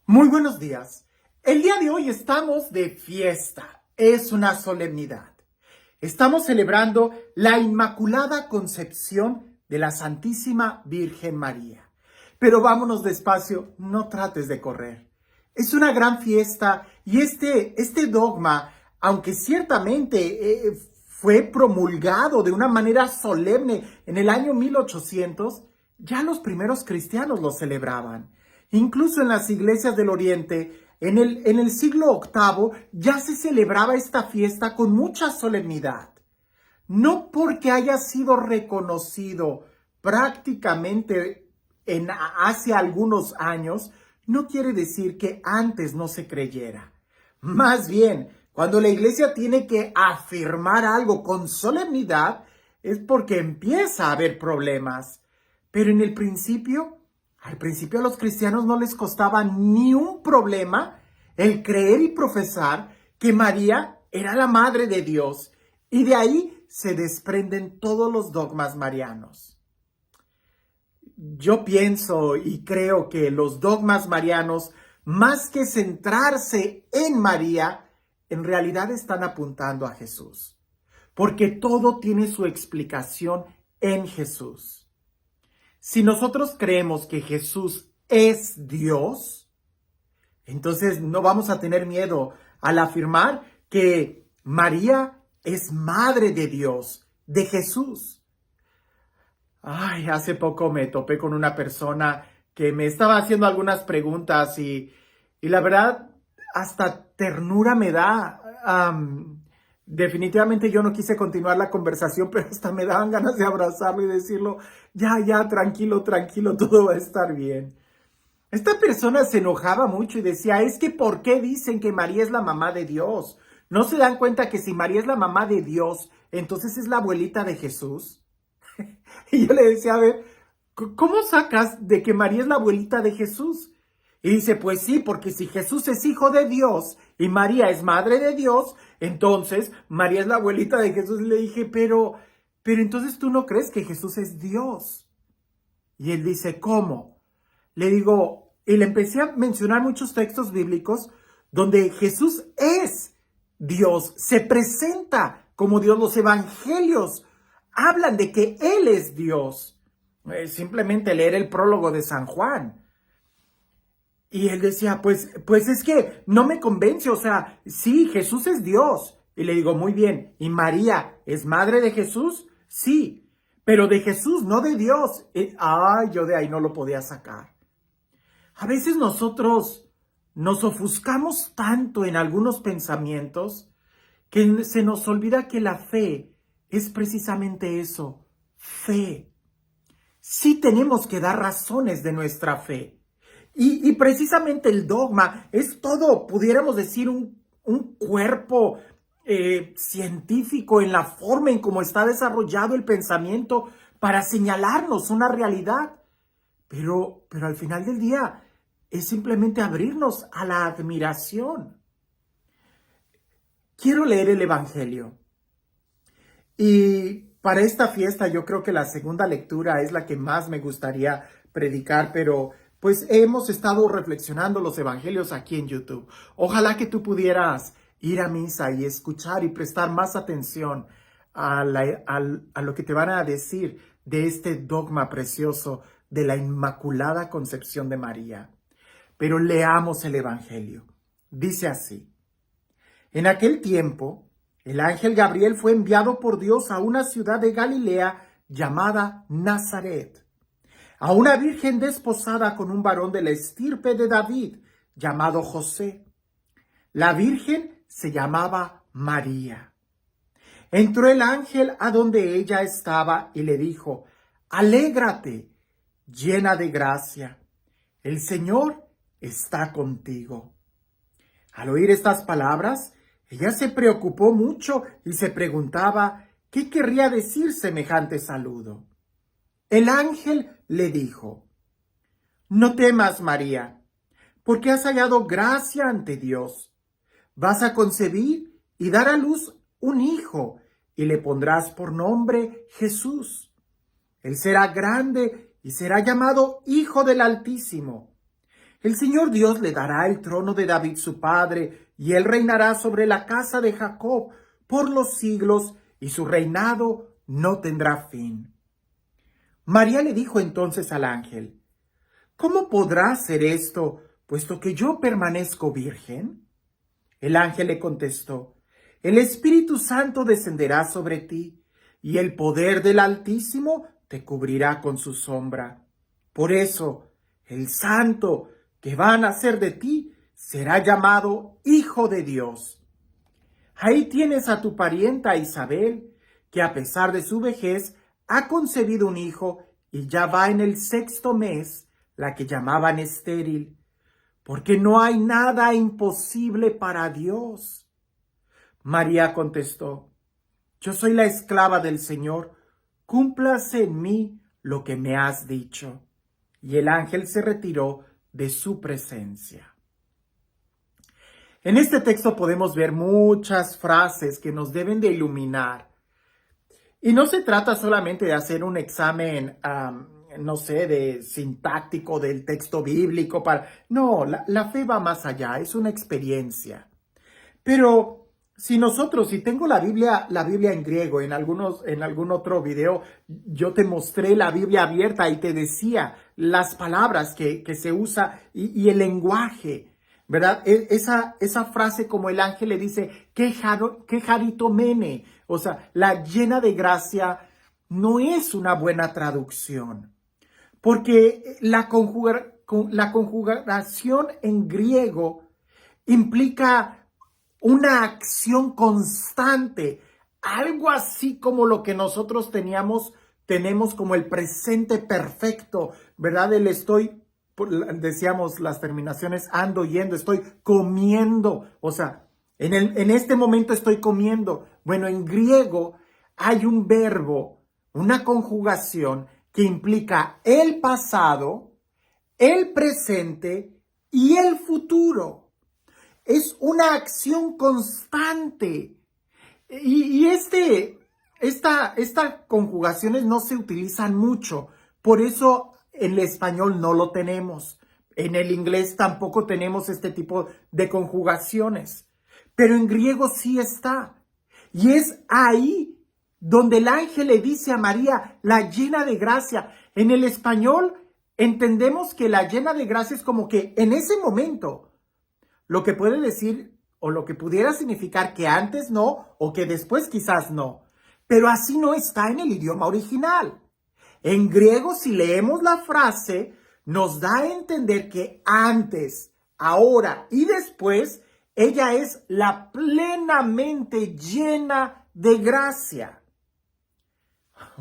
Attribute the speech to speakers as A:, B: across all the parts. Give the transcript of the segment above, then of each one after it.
A: Muy buenos días. El día de hoy estamos de fiesta. Es una solemnidad. Estamos celebrando la Inmaculada Concepción de la Santísima Virgen María. Pero vámonos despacio, no trates de correr. Es una gran fiesta y este dogma, aunque ciertamente fue promulgado de una manera solemne en el año 1800, ya los primeros cristianos lo celebraban. Incluso en las iglesias del Oriente, en el siglo VIII, ya se celebraba esta fiesta con mucha solemnidad. No porque haya sido reconocido prácticamente hace algunos años, no quiere decir que antes no se creyera. Más bien, cuando la iglesia tiene que afirmar algo con solemnidad, es porque empieza a haber problemas. Pero en el principio, al principio a los cristianos no les costaba ni un problema el creer y profesar que María era la madre de Dios, y de ahí se desprenden todos los dogmas marianos. Yo pienso y creo que los dogmas marianos, más que centrarse en María, en realidad están apuntando a Jesús, porque todo tiene su explicación en Jesús. Si nosotros creemos que Jesús es Dios, entonces no vamos a tener miedo al afirmar que María es madre de Dios, de Jesús. Ay, hace poco me topé con una persona que me estaba haciendo algunas preguntas y la verdad hasta ternura me da. Definitivamente yo no quise continuar la conversación, pero hasta me daban ganas de abrazarlo y decirlo, ya, tranquilo, todo va a estar bien. Esta persona se enojaba mucho y decía, es que ¿por qué dicen que María es la mamá de Dios? ¿No se dan cuenta que si María es la mamá de Dios, entonces es la abuelita de Jesús? Y yo le decía, a ver, ¿cómo sacas de que María es la abuelita de Jesús? Y dice, pues sí, porque si Jesús es hijo de Dios y María es madre de Dios, entonces María es la abuelita de Jesús. Y le dije, pero entonces tú no crees que Jesús es Dios. Y él dice, ¿cómo? Le digo, y le empecé a mencionar muchos textos bíblicos donde Jesús es Dios, se presenta como Dios. Los evangelios hablan de que Él es Dios. Simplemente leer el prólogo de San Juan. Y él decía, pues es que no me convence, o sea, sí, Jesús es Dios. Y le digo, muy bien, ¿y María es madre de Jesús? Sí, pero de Jesús, no de Dios. Yo de ahí no lo podía sacar. A veces nosotros nos ofuscamos tanto en algunos pensamientos que se nos olvida que la fe es precisamente eso, fe. Sí tenemos que dar razones de nuestra fe. Y precisamente el dogma es todo, pudiéramos decir, un cuerpo científico en la forma en cómo está desarrollado el pensamiento para señalarnos una realidad. Pero al final del día es simplemente abrirnos a la admiración. Quiero leer el Evangelio. Y para esta fiesta yo creo que la segunda lectura es la que más me gustaría predicar, pero pues hemos estado reflexionando los evangelios aquí en YouTube. Ojalá que tú pudieras ir a misa y escuchar y prestar más atención a lo que te van a decir de este dogma precioso de la Inmaculada Concepción de María. Pero leamos el evangelio. Dice así: en aquel tiempo, el ángel Gabriel fue enviado por Dios a una ciudad de Galilea llamada Nazaret, a una virgen desposada con un varón de la estirpe de David, llamado José. La virgen se llamaba María. Entró el ángel a donde ella estaba y le dijo, alégrate, llena de gracia, el Señor está contigo. Al oír estas palabras, ella se preocupó mucho y se preguntaba qué querría decir semejante saludo. El ángel le dijo, no temas, María, porque has hallado gracia ante Dios. Vas a concebir y dar a luz un hijo, y le pondrás por nombre Jesús. Él será grande y será llamado Hijo del Altísimo. El Señor Dios le dará el trono de David su padre, y él reinará sobre la casa de Jacob por los siglos, y su reinado no tendrá fin. María le dijo entonces al ángel: ¿Cómo podrá ser esto, puesto que yo permanezco virgen? El ángel le contestó: El Espíritu Santo descenderá sobre ti, y el poder del Altísimo te cubrirá con su sombra. Por eso, el santo que va a nacer de ti será llamado Hijo de Dios. Ahí tienes a tu parienta Isabel, que a pesar de su vejez ha concebido un hijo y ya va en el 6º mes, la que llamaban estéril, porque no hay nada imposible para Dios. María contestó: Yo soy la esclava del Señor, cúmplase en mí lo que me has dicho. Y el ángel se retiró de su presencia. En este texto podemos ver muchas frases que nos deben de iluminar. Y no se trata solamente de hacer un examen, no sé, de sintáctico del texto bíblico. No, la fe va más allá, es una experiencia. Pero si tengo la Biblia en griego, en algún otro video, yo te mostré la Biblia abierta y te decía las palabras que se usa y el lenguaje, ¿verdad? Esa frase, como el ángel le dice, que charitomene, o sea, la llena de gracia, no es una buena traducción, porque la conjugación en griego implica una acción constante, algo así como lo que nosotros tenemos como el presente perfecto, ¿verdad? Decíamos las terminaciones, ando, yendo, estoy comiendo, o sea, en este momento estoy comiendo. Bueno, en griego hay un verbo, una conjugación que implica el pasado, el presente y el futuro. Es una acción constante. Y estas conjugaciones no se utilizan mucho. Por eso en el español no lo tenemos. En el inglés tampoco tenemos este tipo de conjugaciones. Pero en griego sí está. Y es ahí donde el ángel le dice a María, la llena de gracia. En el español entendemos que la llena de gracia es como que en ese momento, lo que puede decir o lo que pudiera significar que antes no o que después quizás no. Pero así no está en el idioma original. En griego, si leemos la frase, nos da a entender que antes, ahora y después, ella es la plenamente llena de gracia.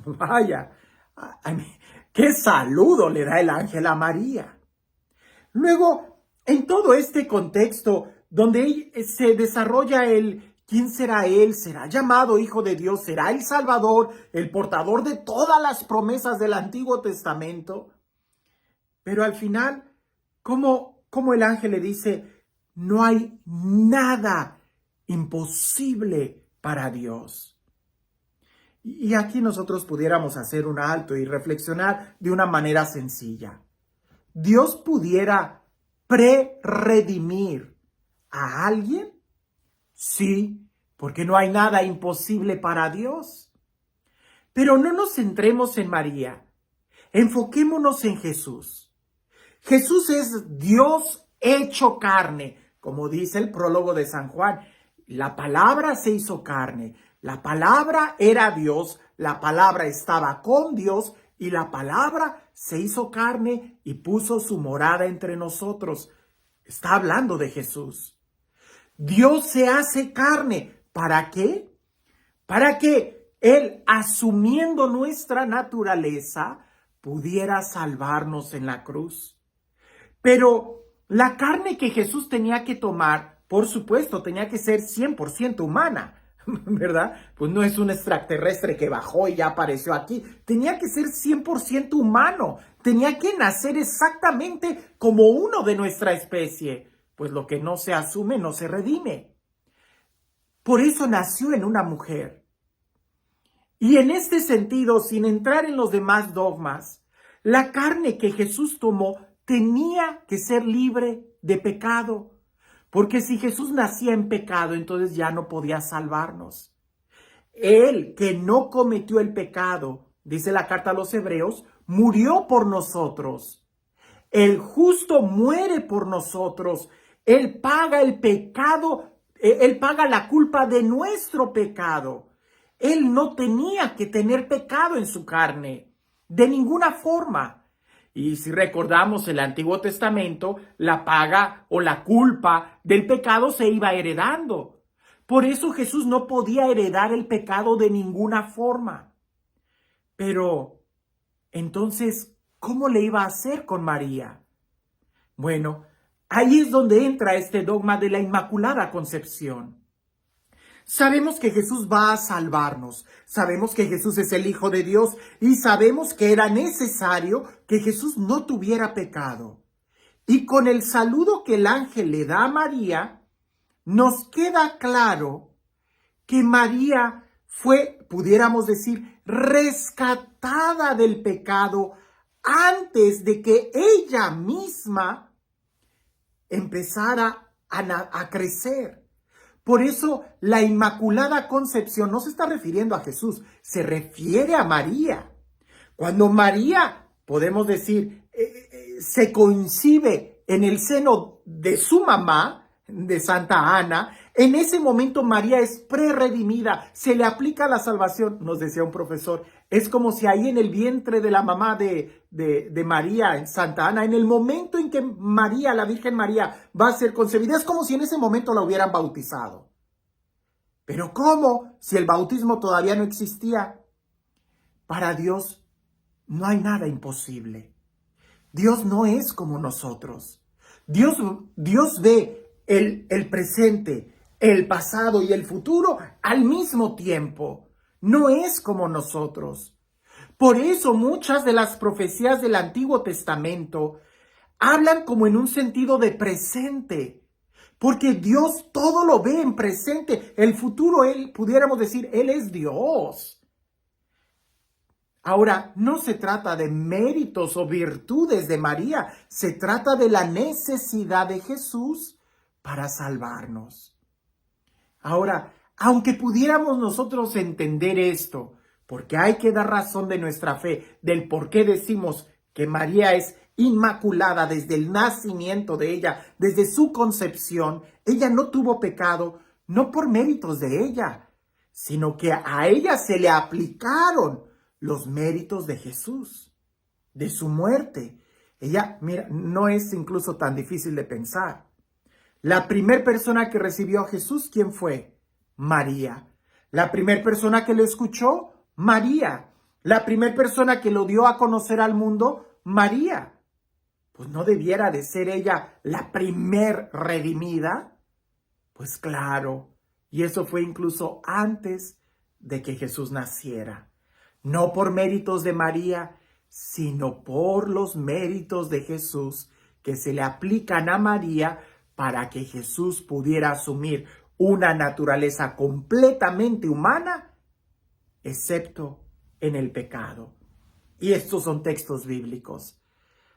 A: Vaya, qué saludo le da el ángel a María. Luego, en todo este contexto donde se desarrolla ¿quién será él? ¿Será llamado Hijo de Dios? ¿Será el Salvador, el portador de todas las promesas del Antiguo Testamento? Pero al final, como el ángel le dice, no hay nada imposible para Dios. Y aquí nosotros pudiéramos hacer un alto y reflexionar de una manera sencilla. Dios pudiera redimir a alguien? Sí, porque no hay nada imposible para Dios. Pero no nos centremos en María, enfoquémonos en Jesús. Jesús es Dios hecho carne, como dice el prólogo de San Juan. La palabra se hizo carne, la palabra era Dios, la palabra estaba con Dios y la palabra se hizo carne y puso su morada entre nosotros. Está hablando de Jesús. Dios se hace carne. ¿Para qué? Para que Él, asumiendo nuestra naturaleza, pudiera salvarnos en la cruz. Pero la carne que Jesús tenía que tomar, por supuesto, tenía que ser 100% humana, ¿verdad? Pues no es un extraterrestre que bajó y ya apareció aquí. Tenía que ser 100% humano. Tenía que nacer exactamente como uno de nuestra especie. Pues lo que no se asume no se redime. Por eso nació en una mujer. Y en este sentido, sin entrar en los demás dogmas, la carne que Jesús tomó tenía que ser libre de pecado, porque si Jesús nacía en pecado, entonces ya no podía salvarnos. Él, que no cometió el pecado, dice la carta a los Hebreos, murió por nosotros. El justo muere por nosotros. Él paga el pecado, Él paga la culpa de nuestro pecado. Él no tenía que tener pecado en su carne, de ninguna forma. Y si recordamos el Antiguo Testamento, la paga o la culpa del pecado se iba heredando. Por eso Jesús no podía heredar el pecado de ninguna forma. Pero, entonces, ¿cómo le iba a hacer con María? Bueno, ahí es donde entra este dogma de la Inmaculada Concepción. Sabemos que Jesús va a salvarnos, sabemos que Jesús es el Hijo de Dios y sabemos que era necesario que Jesús no tuviera pecado. Y con el saludo que el ángel le da a María, nos queda claro que María fue, pudiéramos decir, rescatada del pecado antes de que ella misma empezara a crecer. Por eso la Inmaculada Concepción no se está refiriendo a Jesús, se refiere a María. Cuando María, podemos decir, se concibe en el seno de su mamá, de Santa Ana, en ese momento María es prerredimida, se le aplica la salvación, nos decía un profesor, es como si ahí en el vientre de la mamá de María, en Santa Ana, en el momento en que María, la Virgen María, va a ser concebida, es como si en ese momento la hubieran bautizado. Pero ¿cómo? Si el bautismo todavía no existía. Para Dios no hay nada imposible. Dios no es como nosotros. Dios ve el presente, el pasado y el futuro al mismo tiempo. No es como nosotros. Por eso muchas de las profecías del Antiguo Testamento hablan como en un sentido de presente. Porque Dios todo lo ve en presente. El futuro, pudiéramos decir, Él es Dios. Ahora, no se trata de méritos o virtudes de María, se trata de la necesidad de Jesús para salvarnos. Ahora, aunque pudiéramos nosotros entender esto, porque hay que dar razón de nuestra fe, del por qué decimos que María es inmaculada desde el nacimiento de ella, desde su concepción, ella no tuvo pecado, no por méritos de ella, sino que a ella se le aplicaron los méritos de Jesús, de su muerte. Ella, mira, no es incluso tan difícil de pensar. La primera persona que recibió a Jesús, ¿quién fue? María. La primera persona que lo escuchó, María. La primera persona que lo dio a conocer al mundo, María. Pues no debiera de ser ella la primer redimida. Pues claro, y eso fue incluso antes de que Jesús naciera. No por méritos de María, sino por los méritos de Jesús que se le aplican a María para que Jesús pudiera asumir una naturaleza completamente humana, excepto en el pecado. Y estos son textos bíblicos.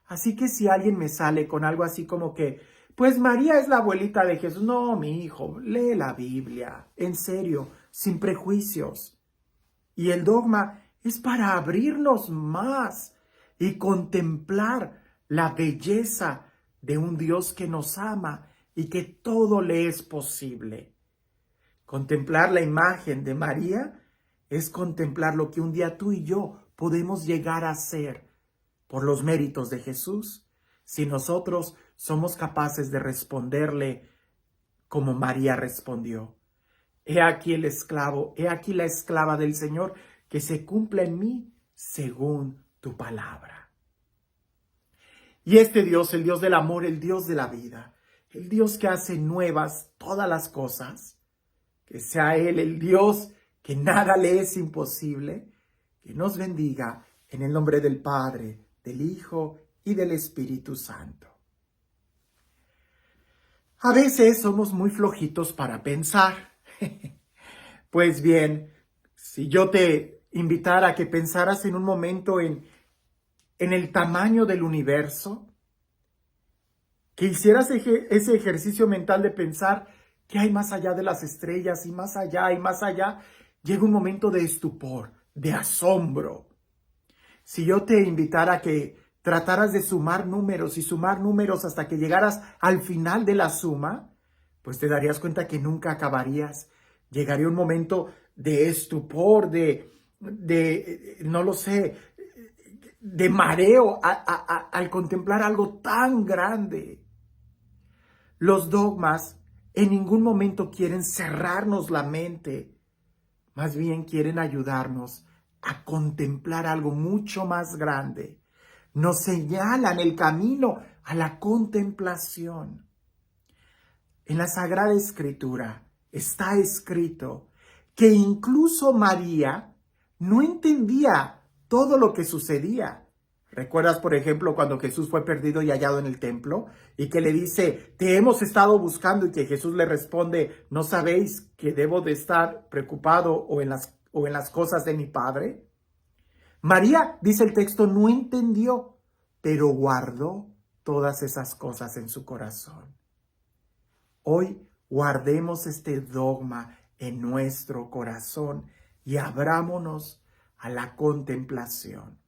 A: Así que si alguien me sale con algo así como que, pues María es la abuelita de Jesús. No, mi hijo, lee la Biblia, en serio, sin prejuicios. Y el dogma es para abrirnos más y contemplar la belleza de un Dios que nos ama y que todo le es posible. Contemplar la imagen de María es contemplar lo que un día tú y yo podemos llegar a ser por los méritos de Jesús, si nosotros somos capaces de responderle como María respondió. He aquí el esclavo, he aquí la esclava del Señor, que se cumpla en mí según tu palabra. Y este Dios, el Dios del amor, el Dios de la vida, el Dios que hace nuevas todas las cosas, que sea Él el Dios que nada le es imposible, que nos bendiga en el nombre del Padre, del Hijo y del Espíritu Santo. A veces somos muy flojitos para pensar. Pues bien, si yo te invitara a que pensaras en un momento en el tamaño del universo, que hicieras ese ejercicio mental de pensar qué hay más allá de las estrellas y más allá y más allá. Llega un momento de estupor, de asombro. Si yo te invitara a que trataras de sumar números y sumar números hasta que llegaras al final de la suma, pues te darías cuenta que nunca acabarías. Llegaría un momento de estupor, no lo sé, de mareo al contemplar algo tan grande. Los dogmas en ningún momento quieren cerrarnos la mente, más bien quieren ayudarnos a contemplar algo mucho más grande. Nos señalan el camino a la contemplación. En la Sagrada Escritura está escrito que incluso María no entendía todo lo que sucedía. ¿Recuerdas, por ejemplo, cuando Jesús fue perdido y hallado en el templo? Y que le dice, te hemos estado buscando, y que Jesús le responde, ¿no sabéis que debo de estar preocupado o en las cosas de mi Padre? María, dice el texto, no entendió, pero guardó todas esas cosas en su corazón. Hoy guardemos este dogma en nuestro corazón y abrámonos a la contemplación.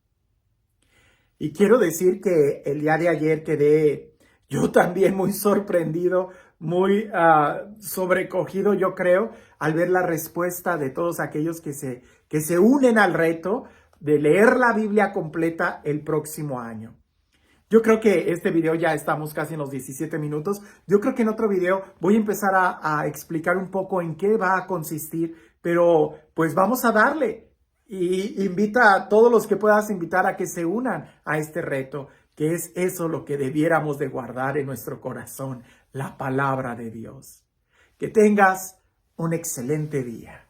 A: Y quiero decir que el día de ayer quedé yo también muy sorprendido, muy sobrecogido, yo creo, al ver la respuesta de todos aquellos que se unen al reto de leer la Biblia completa el próximo año. Yo creo que este video ya estamos casi en los 17 minutos. Yo creo que en otro video voy a empezar a explicar un poco en qué va a consistir, pero pues vamos a darle. Y invita a todos los que puedas invitar a que se unan a este reto, que es eso lo que debiéramos de guardar en nuestro corazón, la palabra de Dios. Que tengas un excelente día.